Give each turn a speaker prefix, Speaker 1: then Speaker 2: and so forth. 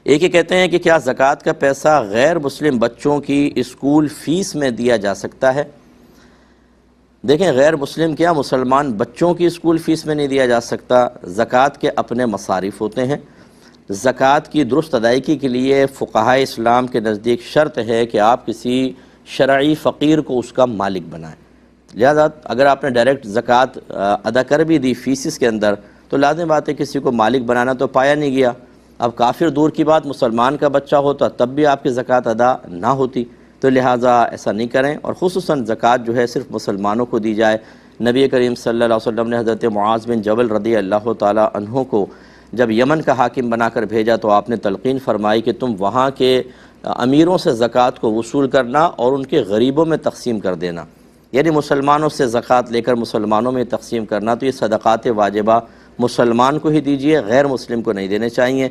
Speaker 1: ایک یہ کہتے ہیں کہ کیا زکوٰۃ کا پیسہ غیر مسلم بچوں کی اسکول فیس میں دیا جا سکتا ہے؟ دیکھیں، غیر مسلم کیا مسلمان بچوں کی اسکول فیس میں نہیں دیا جا سکتا۔ زکوٰۃ کے اپنے مصارف ہوتے ہیں۔ زکوٰۃ کی درست ادائیگی کے لیے فقہائے اسلام کے نزدیک شرط ہے کہ آپ کسی شرعی فقیر کو اس کا مالک بنائیں۔ لہذا اگر آپ نے ڈائریکٹ زکوٰۃ ادا کر بھی دی فیسز کے اندر تو لازم بات ہے کسی کو مالک بنانا تو پایا نہیں گیا۔ اب کافر دور کی بات، مسلمان کا بچہ ہوتا تب بھی آپ کی زکوٰۃ ادا نہ ہوتی، تو لہٰذا ایسا نہیں کریں، اور خصوصاً زکوٰۃ جو ہے صرف مسلمانوں کو دی جائے۔ نبی کریم صلی اللہ علیہ وسلم نے حضرت معاذ بن جبل رضی اللہ تعالی عنہ کو جب یمن کا حاکم بنا کر بھیجا تو آپ نے تلقین فرمائی کہ تم وہاں کے امیروں سے زکوٰۃ کو وصول کرنا اور ان کے غریبوں میں تقسیم کر دینا، یعنی مسلمانوں سے زکوٰۃ لے کر مسلمانوں میں تقسیم کرنا۔ تو یہ صدقات واجبہ مسلمان کو ہی دیجیے، غیر مسلم کو نہیں دینے چاہیے۔